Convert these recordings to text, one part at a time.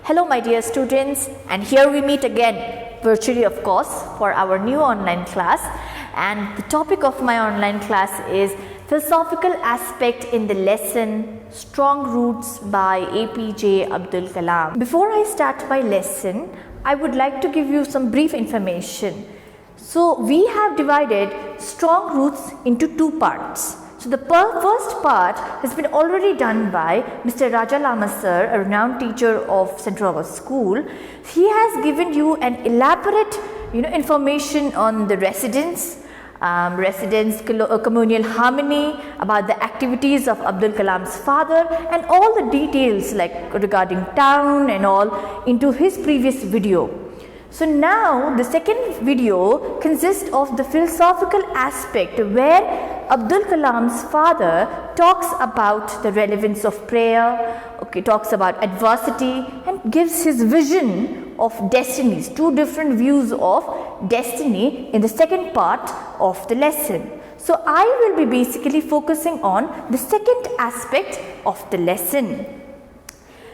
Hello my dear students, and here we meet again, virtually of course, for our new online class. And the topic of my online class is Philosophical Aspect in the Lesson Strong Roots by APJ Abdul Kalam. Before I start my lesson, I would like to give you some brief information. So we have divided strong roots into two parts. So the first part has been already done by Mr. Raja Lama sir, a renowned teacher of Central School. He has given you an elaborate information on the residence, communal harmony, about the activities of Abdul Kalam's father, and all the details like regarding town and all into his previous video. So now the second video consists of the philosophical aspect where Abdul Kalam's father talks about the relevance of prayer, talks about adversity and gives his vision of destinies, two different views of destiny in the second part of the lesson. So I will be basically focusing on the second aspect of the lesson.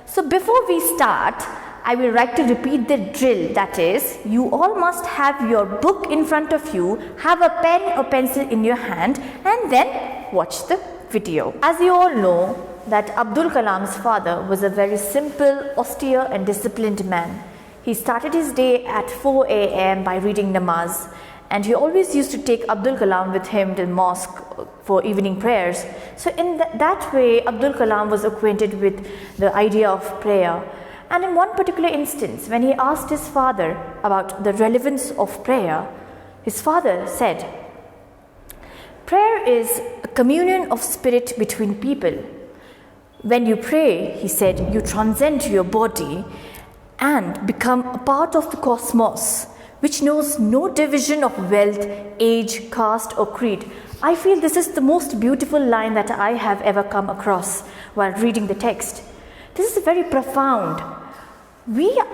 So before we start, I will like to repeat the drill, that is, you all must have your book in front of you, have a pen or pencil in your hand and then watch the video. As you all know that Abdul Kalam's father was a very simple, austere and disciplined man. He started his day at 4 a.m. by reading namaz, and he always used to take Abdul Kalam with him to the mosque for evening prayers. So in that way, Abdul Kalam was acquainted with the idea of prayer. And in one particular instance, when he asked his father about the relevance of prayer, his father said, "Prayer is a communion of spirit between people. When you pray," he said, "you transcend your body and become a part of the cosmos, which knows no division of wealth, age, caste or creed." I feel this is the most beautiful line that I have ever come across while reading the text. This is very profound.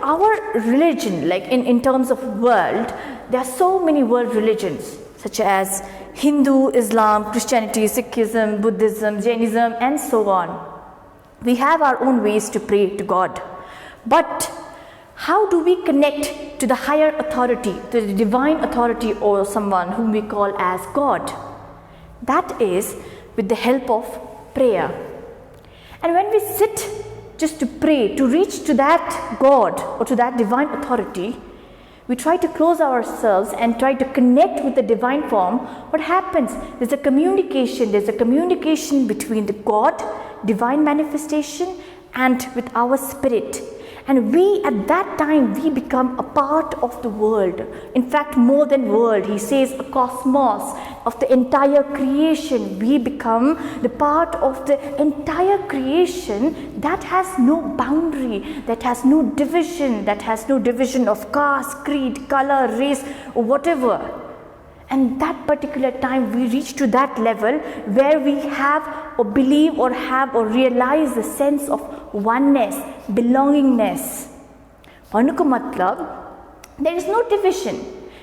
Our religion, like in terms of world, there are so many world religions such as Hindu, Islam, Christianity, Sikhism, Buddhism, Jainism and so on. We have our own ways to pray to God. But how do we connect to the higher authority, to the divine authority or someone whom we call as God? That is with the help of prayer. And when we sit just to pray, to reach to that God or to that divine authority, we try to close ourselves and try to connect with the divine form. What happens? There's a communication between the God, divine manifestation, and with our spirit. And we at that time, we become a part of the world. In fact, more than world, he says a cosmos of the entire creation. We become the part of the entire creation that has no boundary, that has no division of caste, creed, color, race or whatever. And that particular time we reach to that level where we have or believe or have or realize the sense of oneness, belongingness. Vanuko matlab, there is no division.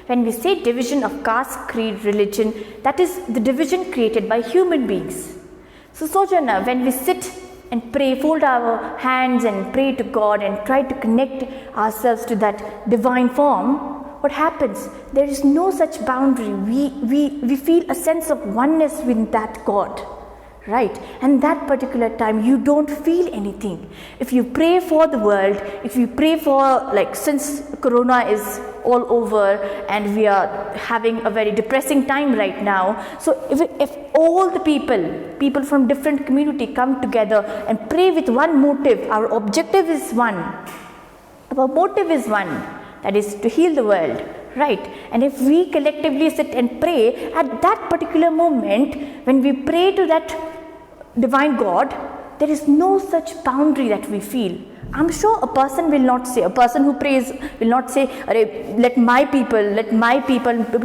When we say division of caste, creed, religion, that is the division created by human beings. So Sojana, when we sit and pray, fold our hands and pray to God and try to connect ourselves to that divine form, what happens? There is no such boundary. We feel a sense of oneness with that God, right? And that particular time you don't feel anything. If you pray for the world, if you pray for, like, since Corona is all over and we are having a very depressing time right now, so if all the people from different community come together and pray with one motive, our objective is one, our motive is one, that is to heal the world, right? And if we collectively sit and pray, at that particular moment, when we pray to that divine God, there is no such boundary that we feel. I'm sure a person who prays will not say, let my people,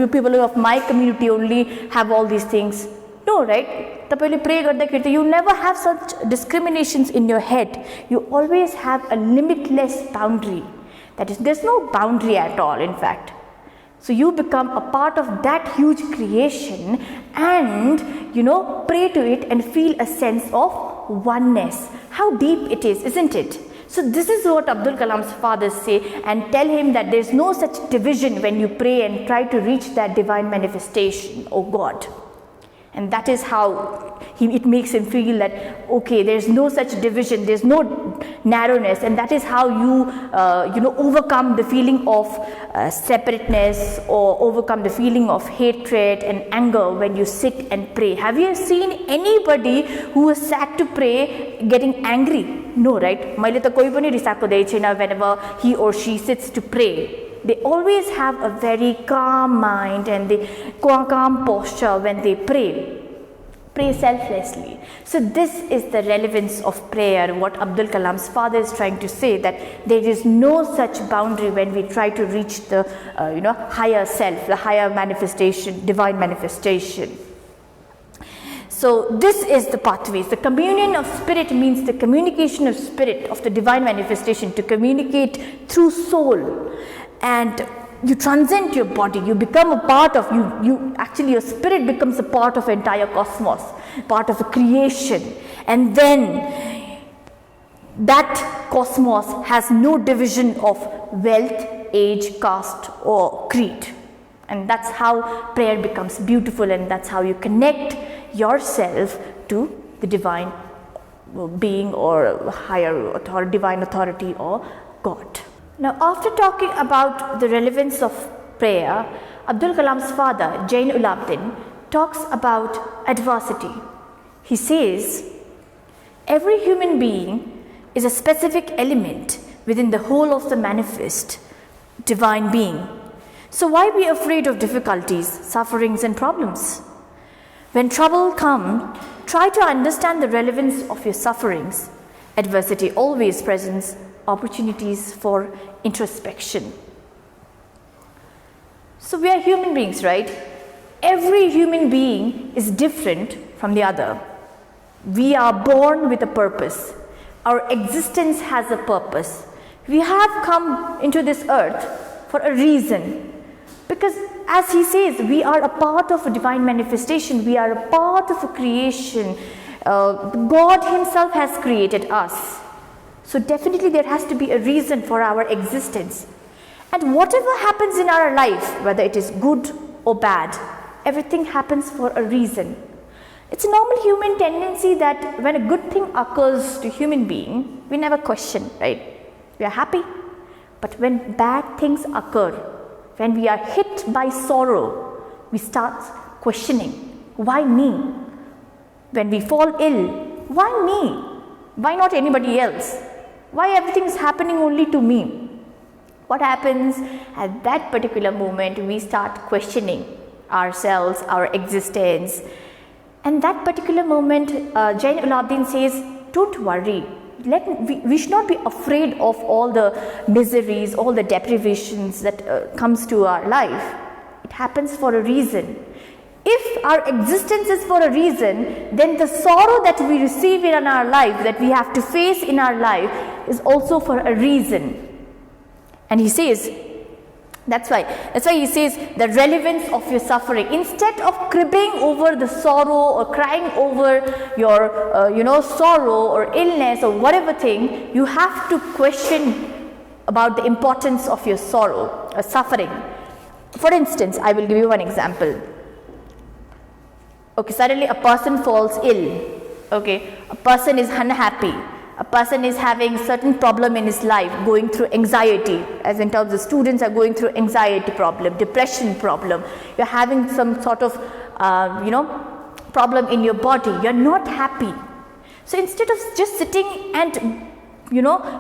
people of my community only have all these things. No, right? You never have such discriminations in your head. You always have a limitless boundary. That is, there's no boundary at all, in fact. So you become a part of that huge creation and, pray to it and feel a sense of oneness. How deep it is, isn't it? So this is what Abdul Kalam's fathers say, and tell him that there is no such division when you pray and try to reach that divine manifestation or God. And that is how it makes him feel that, okay, there is no such division, there is no narrowness, and that is how you overcome the feeling of separateness, or overcome the feeling of hatred and anger when you sit and pray. Have you seen anybody who is sat to pray getting angry? No, right? Whenever he or she sits to pray, they always have a very calm mind and the calm posture when they pray selflessly. So this is the relevance of prayer, what Abdul Kalam's father is trying to say, that there is no such boundary when we try to reach the higher self, the higher manifestation, divine manifestation. So this is the pathways. The communion of spirit means the communication of spirit, of the divine manifestation, to communicate through soul. And you transcend your body, you become a part of, actually your spirit becomes a part of entire cosmos, part of a creation. And then that cosmos has no division of wealth, age, caste or creed. And that's how prayer becomes beautiful, and that's how you connect yourself to the divine being or higher authority, divine authority or God. Now, after talking about the relevance of prayer, Abdul Kalam's father, Yangchen L Lepcha, talks about adversity. He says, every human being is a specific element within the whole of the manifest divine being. So why be afraid of difficulties, sufferings and problems? When trouble comes, try to understand the relevance of your sufferings. Adversity always presents opportunities for introspection. So we are human beings, right? Every human being is different from the other. We are born with a purpose. Our existence has a purpose. We have come into this earth for a reason. Because as he says, we are a part of a divine manifestation. We are a part of a creation. God himself has created us. So definitely there has to be a reason for our existence. And whatever happens in our life, whether it is good or bad, everything happens for a reason. It's a normal human tendency that when a good thing occurs to human being, we never question, right? We are happy. But when bad things occur, when we are hit by sorrow, we start questioning, why me? When we fall ill, why me? Why not anybody else? Why everything is happening only to me? What happens at that particular moment? We start questioning ourselves, our existence. And that particular moment, Yangchen L Lepcha says, don't worry. We should not be afraid of all the miseries, all the deprivations that comes to our life. It happens for a reason. If our existence is for a reason, then the sorrow that we receive in our life, that we have to face in our life, is also for a reason. And he says, that's why he says the relevance of your suffering. Instead of cribbing over the sorrow or crying over your sorrow or illness or whatever thing, you have to question about the importance of your sorrow or suffering. For instance, I will give you one example. Okay, suddenly a person falls ill. Okay, a person is unhappy. A person is having certain problem in his life, going through anxiety, as in terms of students are going through anxiety problem, depression problem. You're having some sort of, problem in your body. You're not happy. So instead of just sitting and,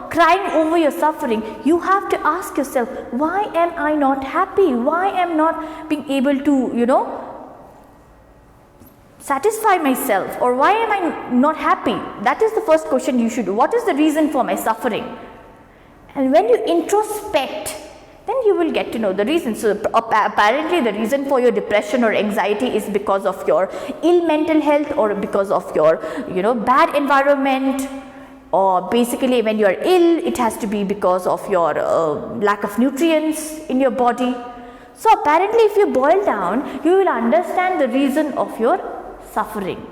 crying over your suffering, you have to ask yourself, why am I not happy? Why am I not being able to, satisfy myself, or why am I not happy? That is the first question you should. What is the reason for my suffering? And when you introspect, then you will get to know the reason. So apparently the reason for your depression or anxiety is because of your ill mental health, or because of your bad environment, or basically when you are ill, it has to be because of your lack of nutrients in your body. So apparently if you boil down, you will understand the reason of your suffering.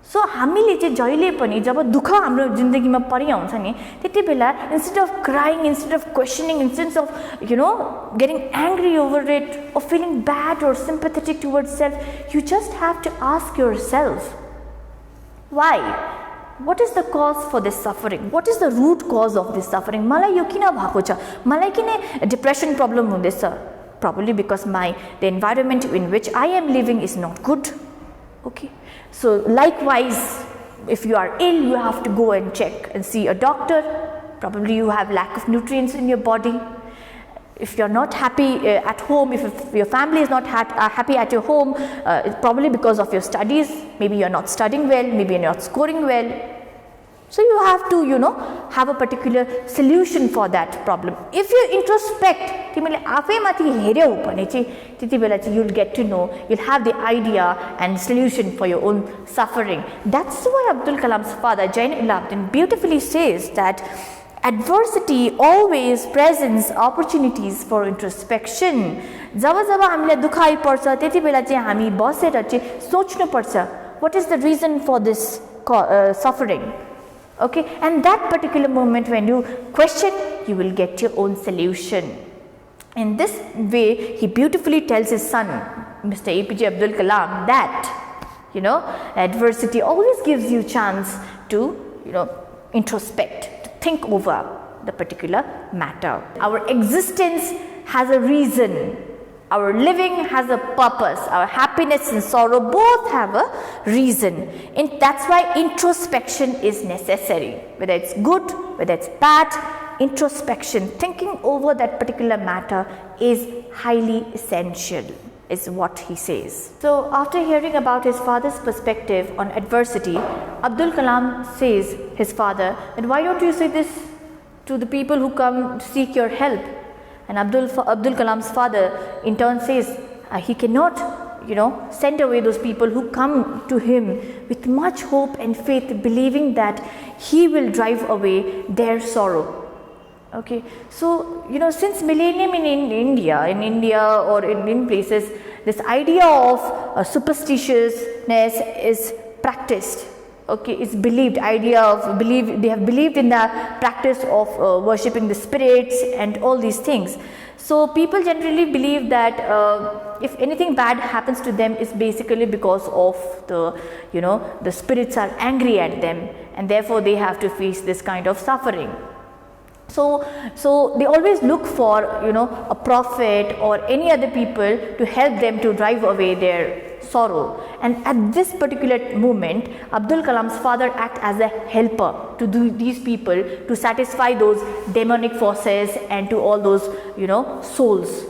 सो हामीले चाहिँ जहिले पनि जब दुःख हाम्रो जिन्दगीमा परिआउँछ नि त्यति बेला instead of crying, instead of questioning, instead of getting angry over it or feeling bad or sympathetic towards self, you just have to ask yourself, why? What is the cause for this suffering? What is the root cause of this suffering? मलाई यो किन भएको छ? मलाई किन depression problem हुँदैछ? Probably because the environment in which I am living is not good. Okay, so likewise, if you are ill, you have to go and check and see a doctor. Probably you have lack of nutrients in your body. If you are not happy at home, if your family is not happy at your home, it's probably because of your studies. Maybe you are not studying well, maybe you are not scoring well. So you have to have a particular solution for that problem. If you introspect, you'll get to know, you'll have the idea and solution for your own suffering. That's why Abdul Kalam's father Yangchen L Lepcha beautifully says that adversity always presents opportunities for introspection. जब जब हामीलाई दुःख आइपर्छ त्यति बेला चाहिँ हामी बसेर चाहिँ सोच्नु पर्छ, what is the reason for this suffering? Okay, and that particular moment when you question, you will get your own solution. In this way, he beautifully tells his son, Mr. APJ Abdul Kalam, that adversity always gives you chance to introspect, to think over the particular matter. Our existence has a reason. Our living has a purpose. Our happiness and sorrow both have a reason. And that's why introspection is necessary. Whether it's good, whether it's bad, introspection, thinking over that particular matter is highly essential, is what he says. So after hearing about his father's perspective on adversity, Abdul Kalam says his father, and why don't you say this to the people who come to seek your help? And Abdul Kalam's father in turn says he cannot send away those people who come to him with much hope and faith, believing that he will drive away their sorrow. Okay, so since millennium in India or in places, this idea of superstitiousness is practiced. Okay, it's believed, they have believed in the practice of worshipping the spirits and all these things. So people generally believe that if anything bad happens to them, it's basically because of the spirits are angry at them, and therefore they have to face this kind of suffering. So they always look for a prophet or any other people to help them to drive away their sorrow. And at this particular moment, Abdul Kalam's father acts as a helper to these people, to satisfy those demonic forces and to all those souls.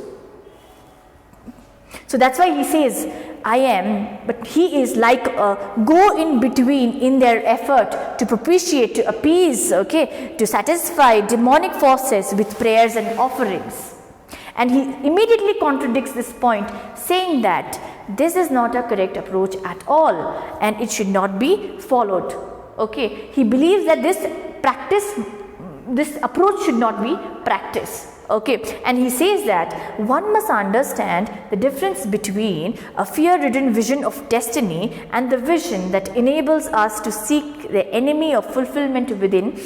So that's why he says, I am, but he is like a go in between in their effort to propitiate, to appease, okay, to satisfy demonic forces with prayers and offerings. And he immediately contradicts this point, saying that this is not a correct approach at all and it should not be followed. Okay, he believes that this approach should not be practiced. Okay, and he says that one must understand the difference between a fear-ridden vision of destiny and the vision that enables us to seek the enemy of fulfillment within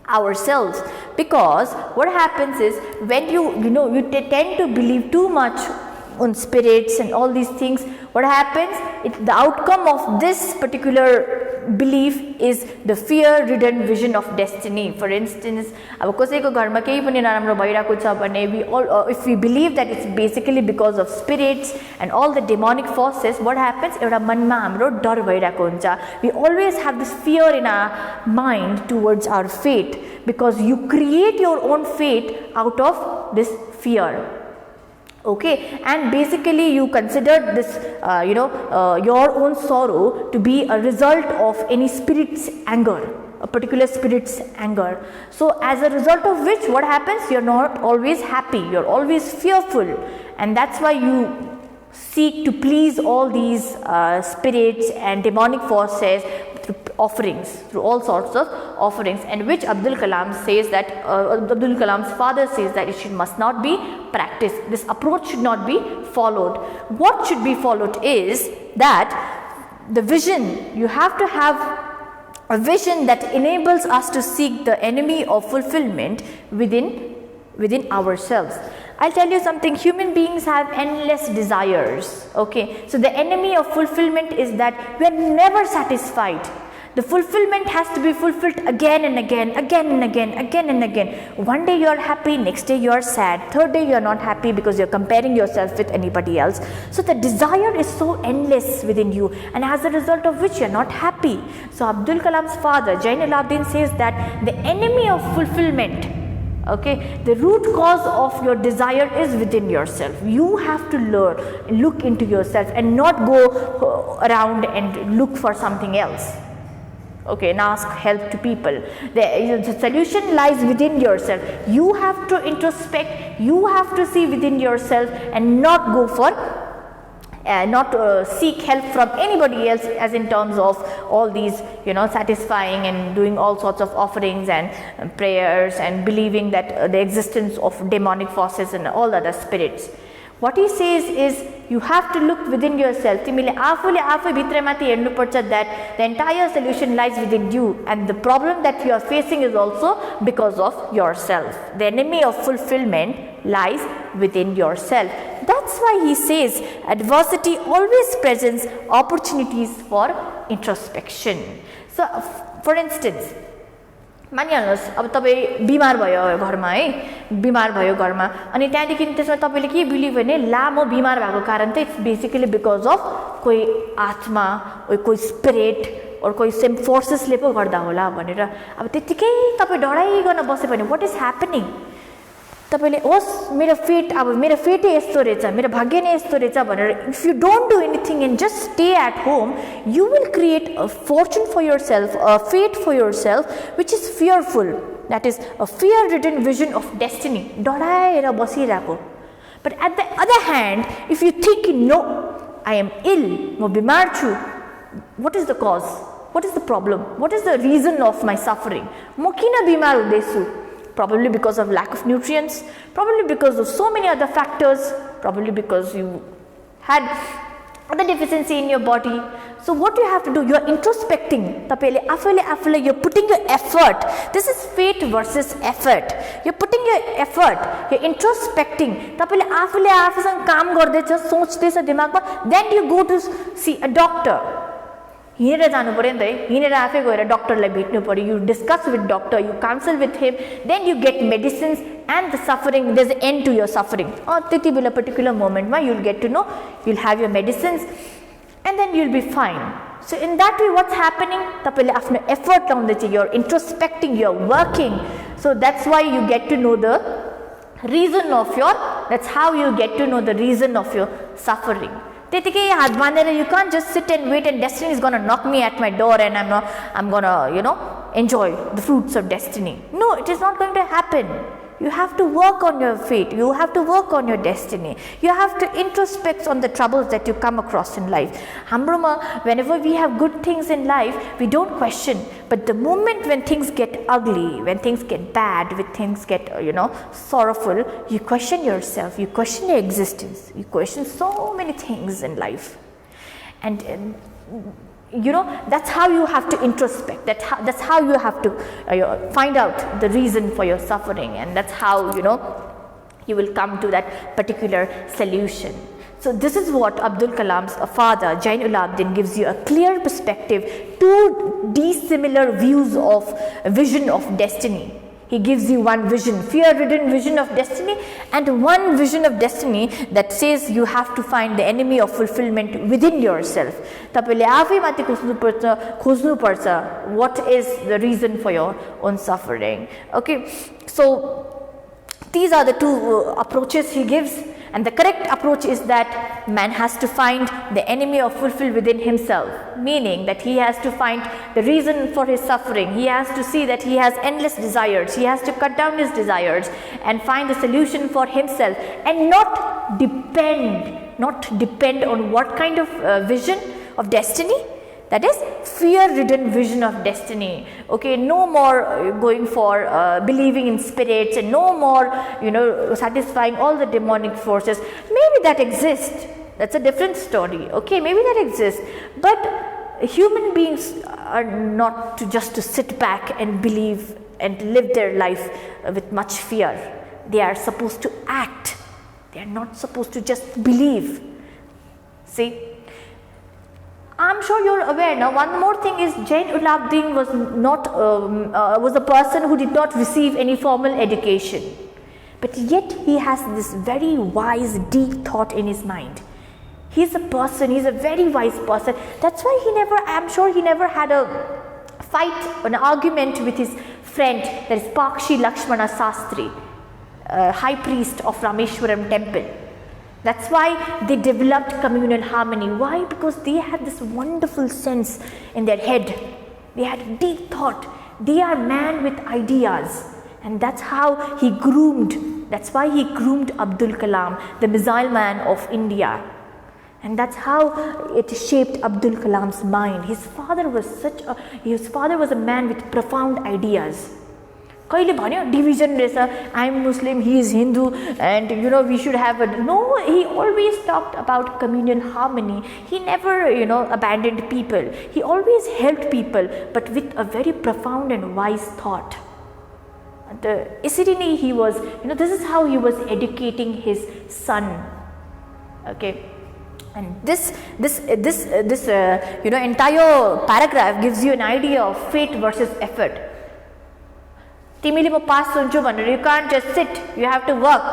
ourselves. Because what happens is when you tend to believe too much on spirits and all these things, what happens, the outcome of this particular belief is the fear-ridden vision of destiny. For instance, if we believe that it's basically because of spirits and all the demonic forces, what happens, we always have this fear in our mind towards our fate, because you create your own fate out of this fear. Okay, and basically you consider this your own sorrow to be a result of any spirit's anger, a particular spirit's anger. So as a result of which, what happens, you're not always happy, you're always fearful, and that's why you seek to please all these spirits and demonic forces through offerings, through all sorts of offerings, and which Abdul Kalam says that Abdul Kalam's father says that it must not be practiced. This approach should not be followed. What should be followed is that the vision, you have to have a vision that enables us to seek the enemy of fulfillment within ourselves. I'll tell you something, human beings have endless desires, okay. So the enemy of fulfillment is that we are never satisfied. The fulfillment has to be fulfilled again and again, again and again, again and again. One day you are happy, next day you are sad, third day you are not happy because you are comparing yourself with anybody else. So the desire is so endless within you, and as a result of which you are not happy. So Abdul Kalam's father, Yangchen L Lepcha, says that the enemy of fulfillment, okay, the root cause of your desire is within yourself. You have to learn, look into yourself and not go around and look for something else. Okay, and ask help to people. The solution lies within yourself. You have to introspect, you have to see within yourself and not go for seek help from anybody else, as in terms of all these, satisfying and doing all sorts of offerings and prayers and believing that the existence of demonic forces and all other spirits. What he says is, you have to look within yourself. Timile afule afai bhitramathi hernu parcha that the entire solution lies within you, and the problem that you are facing is also because of yourself. The enemy of fulfillment lies within yourself. That's why he says adversity always presents opportunities for introspection. So for instance, मानिहाल्नुस् अब तपाई बिमार भयो घरमा है, बिमार भयो घरमा, अनि त्यहाँदेखि त्यसमा तपाईले के बिलिभ भने ला म बिमार भएको कारण चाहिँ इट्स बेसिकली बिकज अफ कोही आत्मा, कोही स्पिरिट और कोही सेम फोर्सेसले पो गर्दा होला भनेर अब त्यतिकै तपाई डराइकन बस्यो भने व्हाट इज ह्यापनिङ, तपाईले होस् मेरो फेट, अब मेरो फेटै यस्तो रहेछ, मेरो भाग्य नै यस्तो रहेछ भनेर if you don't do anything and just stay at home, you will create a fortune for yourself, a fate for yourself which is fearful, that is a fear written vision of destiny, डराएर बसिरहेको. But at the other hand if you think no I am ill, म बिमार छु, what is the cause, what is the problem, what is the reason of my suffering, म किन बिमार हुँदैछु, probably because of lack of nutrients, probably because of so many other factors, probably because you had other deficiency in your body. So what you have to do, you are introspecting. Tapele afale you're putting your effort. This is fate versus effort. You're putting your effort, you're introspecting. Tapele afale afasang kaam gardecha, sochdecha dimagma, then you go to see a doctor. हिँडेर जानु पर्यो नि त, हिँडेर आफै गएर डक्टरलाई भेट्नु पर्यो. You discuss with doctor, you counsel with him, then you get medicines and the suffering, there is a end to your suffering. त्यति बेला पर्टिकुलर मोमेन्टमा you will get to know, you will have your medicines and then you will be fine. So in that way what's happening, तपाईँले आफ्नो effort लाउँदैछ, you are introspecting, you are working. So that's why you get to know the reason of your, that's how you get to know the reason of your suffering. त्यतिकै हात बाँधेर you can't just sit and wait and destiny is going to knock me at my door and I'm going to enjoy the fruits of destiny. No, it is not going to happen. You have to work on your fate, you have to work on your destiny, you have to introspect on the troubles that you come across in life. Hambroma, whenever we have good things in life, we don't question, but the moment when things get ugly, when things get bad, when things get sorrowful, you question yourself, you question your existence, you question so many things in life. And that's how you have to introspect, that's how you have to find out the reason for your suffering, and that's how you will come to that particular solution. So this is what Abdul Kalam's father Yangchen L Lepcha gives you, a clear perspective, two dissimilar views of a vision of destiny. He gives you one vision, fear-ridden vision of destiny, and one vision of destiny that says you have to find the enemy of fulfillment within yourself. Tapaile afai mati khojnu parcha, what is the reason for your own suffering. Okay, so these are the two approaches he gives. And the correct approach is that man has to find the enemy of fulfill within himself, meaning that he has to find the reason for his suffering. He has to see that he has endless desires. He has to cut down his desires and find a solution for himself, and not depend on what kind of vision of destiny. That is fear-ridden vision of destiny. Okay, no more going for believing in spirits, and no more satisfying all the demonic forces. Maybe that exists. That's a different story. Okay, maybe that exists. But human beings are not just to sit back and believe and live their life with much fear. They are supposed to act. They are not supposed to just believe. See, I'm sure you're aware now. One more thing is, Yangchen L Lepcha was a person who did not receive any formal education, but yet he has this very wise, deep thought in his mind. He's a person, he's a very wise person. That's why I'm sure he never had a fight, an argument with his friend, that is Pakshi Lakshmana Sastri, high priest of Rameshwaram temple. That's why they developed communal harmony. Why? Because they had this wonderful sense in their head. They had deep thought. They are man with ideas. And that's how he groomed, that's why he groomed Abdul Kalam, the missile man of India. And that's how it shaped Abdul Kalam's mind. His father was a man with profound ideas. Kaile bhanyo division रहेछ, I am Muslim, he is Hindu, and we should have a no. He always talked about communal harmony. He never abandoned people. He always helped people, but with a very profound and wise thought. Essentially, he was this is how he was educating his son. Okay. And this entire paragraph gives you an idea of fate versus effort. Timili mo pass hunchu bhanera, you can't just sit, you have to work.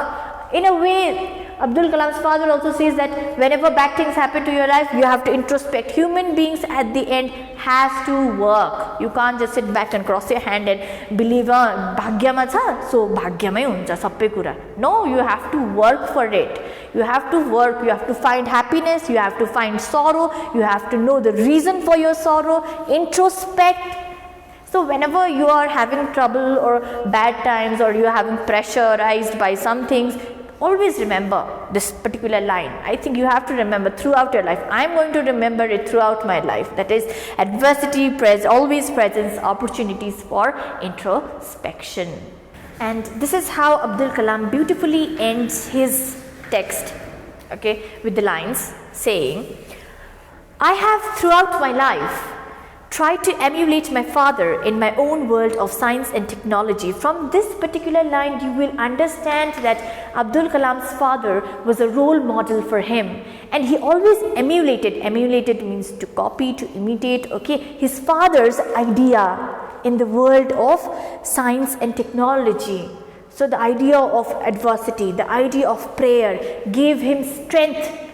In a way, Abdul Kalam's father also says that whenever bad things happen to your life, you have to introspect. Human beings at the end has to work. You can't just sit back and cross your hand and believe bhagyama cha, so bhagyamai huncha sabai kura. No, you have to work for it. You have to work, you have to find happiness, you have to find sorrow, you have to know the reason for your sorrow, introspect. So whenever you are having trouble or bad times, or you are having pressurized by some things, always remember this particular line. I think you have to remember throughout your life. I am going to remember it throughout my life. That is, adversity always presents opportunities for introspection. And this is how Abdul Kalam beautifully ends his text, okay, with the lines saying, I have throughout my life tried to emulate my father in my own world of science and technology. From this particular line, you will understand that Abdul Kalam's father was a role model for him, and he always emulated. Emulated means to copy, to imitate, okay, his father's idea in the world of science and technology. So the idea of adversity, the idea of prayer gave him strength.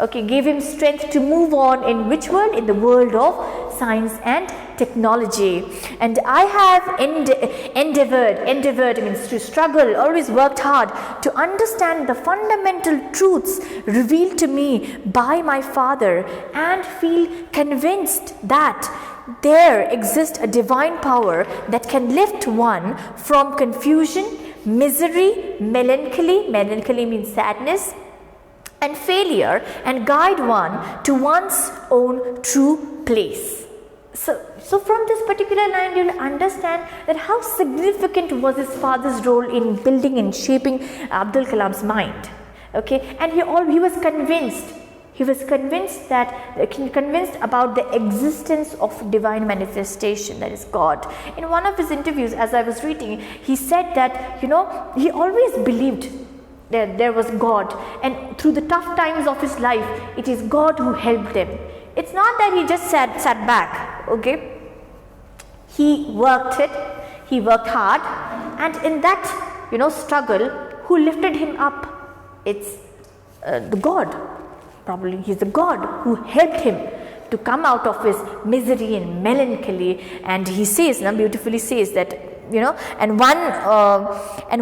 Okay, gave him strength to move on in which world? In the world of science and technology. And I have endeavored means to struggle, always worked hard to understand the fundamental truths revealed to me by my father, and feel convinced that there exists a divine power that can lift one from confusion, misery, melancholy means sadness, and failure, and guide one to one's own true place. So from this particular line, you will understand that how significant was his father's role in building and shaping Abdul Kalam's mind. Okay, and he was convinced. He was convinced about the existence of divine manifestation, that is God. In one of his interviews, as I was reading, he said that he always believed that there was God, and through the tough times of his life, it is God who helped them. It's not that he just sat back, okay. He worked hard, and in that struggle, who lifted him up? It's the God. Probably he's the God who helped him to come out of his misery and melancholy. And he says, beautifully says that and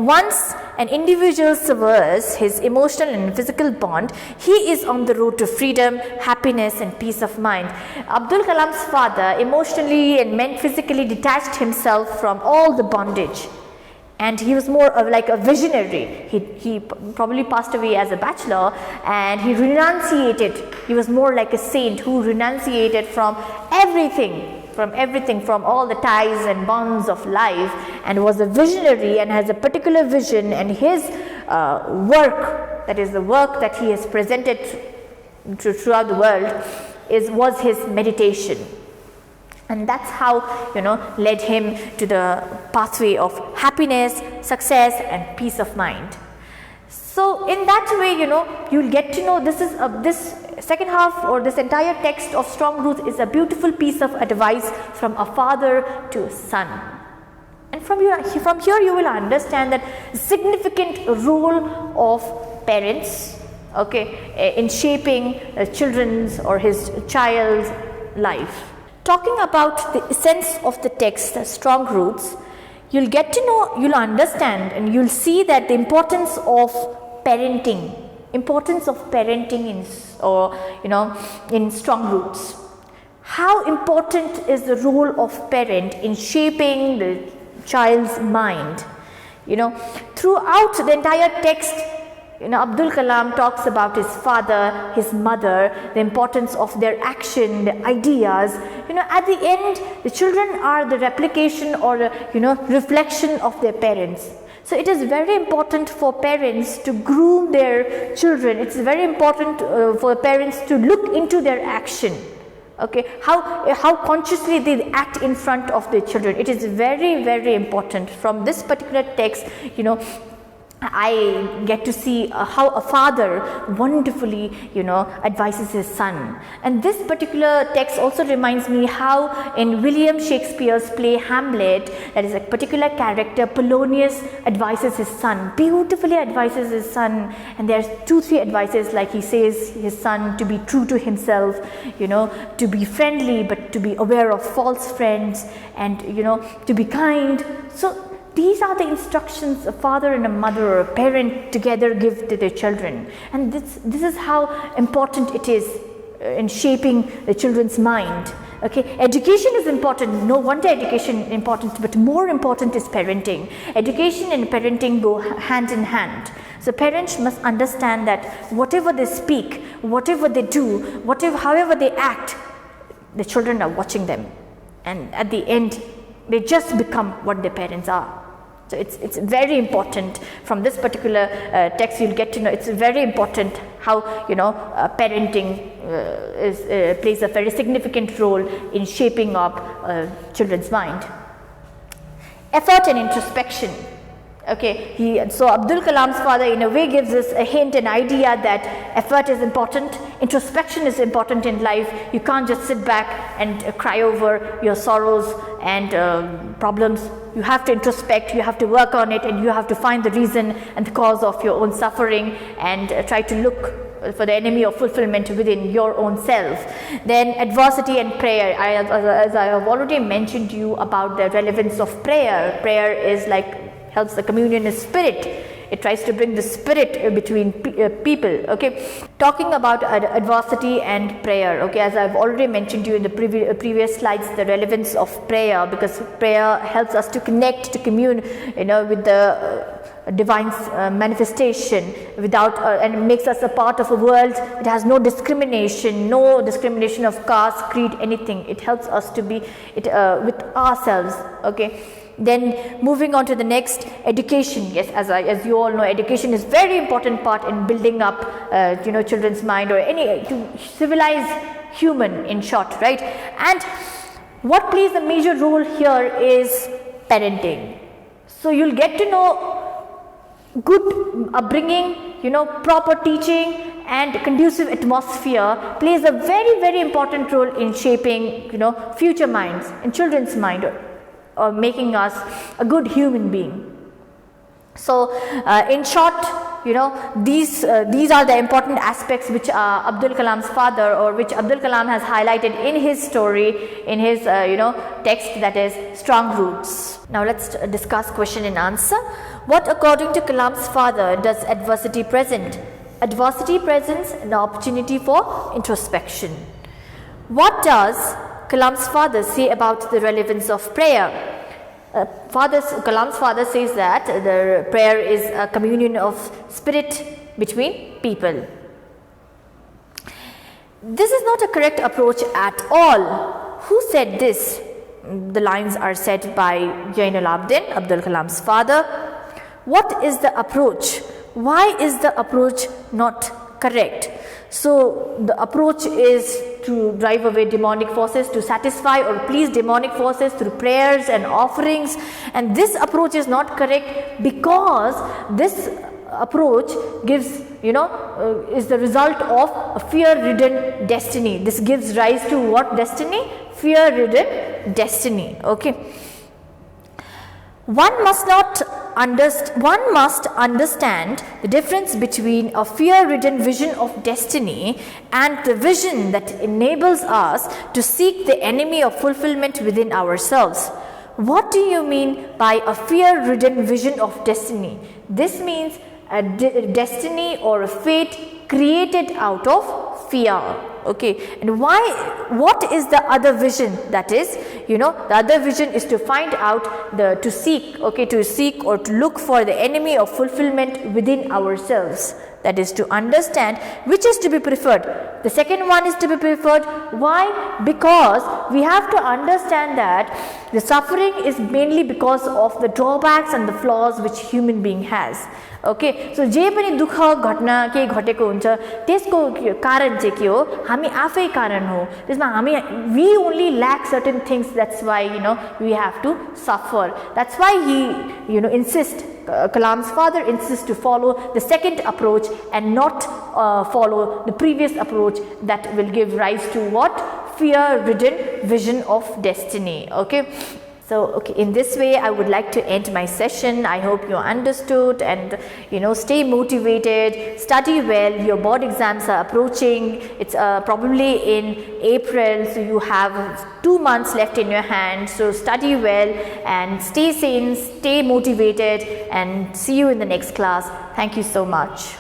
once an individual severs his emotional and physical bond, he is on the road to freedom, happiness, and peace of mind. Abdul Kalam's father emotionally and physically detached himself from all the bondage, and he was more of like a visionary. He probably passed away as a bachelor, and he renunciated. He was more like a saint who renunciated from everything, from all the ties and bonds of life, and was a visionary and has a particular vision, and his work, that is the work that he has presented throughout the world, was his meditation. And that's how, led him to the pathway of happiness, success, and peace of mind. So in that way, you'll get to know this second half, or this entire text of Strong Roots, is a beautiful piece of advice from a father to a son. And from here you will understand that significant role of parents, in shaping children's or his child's life. Talking about the essence of the text, the Strong Roots, you'll get to know, you'll understand, and you'll see that the importance of parenting in Strong Roots. How important is the role of parent in shaping the child's mind? Throughout the entire text, Abdul Kalam talks about his father, his mother, the importance of their action, the ideas. At the end, the children are the replication or reflection of their parents. So it is very important for parents to groom their children. It's very important for parents to look into their action. How consciously they act in front of their children. It is very, very important. From this particular text, I get to see how a father wonderfully, advises his son. And this particular text also reminds me how in William Shakespeare's play Hamlet, that is a particular character, Polonius, advises his son, beautifully advises his son. And there's 2-3 advices, like he says his son to be true to himself, to be friendly, but to be aware of false friends, and to be kind. So these are the instructions a father and a mother or a parent together give to their children. And this is how important it is in shaping the children's mind. Education is important. No wonder education is important, but more important is parenting. Education and parenting go hand in hand. So parents must understand that whatever they speak, whatever they do, however they act, the children are watching them. And at the end, they just become what their parents are. So it's very important. From this particular text, you'll get to know it's very important how parenting plays a very significant role in shaping up children's mind. Effort and introspection. So Abdul Kalam's father in a way gives us a hint, an idea that effort is important, introspection is important in life. You can't just sit back and cry over your sorrows and problems. You have to introspect, you have to work on it, and you have to find the reason and the cause of your own suffering, and try to look for the enemy of fulfillment within your own self. Then adversity and prayer. As I have already mentioned to you about the relevance of prayer. Prayer is helps the communion spirit. It tries to bring the spirit between people. Talking about adversity and prayer. As I've already mentioned to you in the previous slides, the relevance of prayer, because prayer helps us to connect, to commune, with the divine manifestation and makes us a part of a world. It has no discrimination of caste, creed, anything. It helps us to be with ourselves. Then moving on to the next, education. Yes, as you all know, education is very important part in building up children's mind, or to civilize human, in short, right? And what plays a major role here is parenting. So you'll get to know good upbringing, proper teaching and conducive atmosphere plays a very, very important role in shaping future minds, in children's mind, or making us a good human being. So in short, these are the important aspects which Abdul Kalam's father, or which Abdul Kalam has highlighted in his story, in his text, that is Strong Roots. Now let's discuss question and answer. What, according to Kalam's father, does adversity present? Adversity presents an opportunity for introspection. What does Kalam's father say about the relevance of prayer? Kalam's father says that the prayer is a communion of spirit between people. This is not a correct approach at all. Who said this? The lines are said by Zainul Abidin, Abdul Kalam's father. What is the approach? Why is the approach not correct? So the approach is to drive away demonic forces, to satisfy or please demonic forces through prayers and offerings, and this approach is not correct because this approach gives, is the result of a fear-ridden destiny. This gives rise to what destiny? Fear-ridden destiny. Okay. One must understand the difference between a fear-ridden vision of destiny and the vision that enables us to seek the enemy of fulfillment within ourselves. What do you mean by a fear-ridden vision of destiny? This means a destiny or a fate created out of fear. Okay, and what is the other vision? That is, the other vision is to find out to seek or to look for the enemy of fulfillment within ourselves. That is to understand which is to be preferred. The second one is to be preferred. Why? Because we have to understand that the suffering is mainly because of the drawbacks and the flaws which human being has. Okay, so जे पनि दुःख घटना के घटेको हुन्छ त्यसको कारण चाहिँ के हो? हामी आफै कारण हो. त्यसमा हामी we only lack certain things. That's why we have to suffer. That's why he insists. Kalam's father insists to follow the second approach and not follow the previous approach that will give rise to what? Fear-ridden vision of destiny. Okay. So, in this way I would like to end my session. I hope you understood and stay motivated, study well. Your board exams are approaching. It's probably in April, so you have 2 months left in your hand. So study well and stay sane, stay motivated, and see you in the next class. Thank you so much.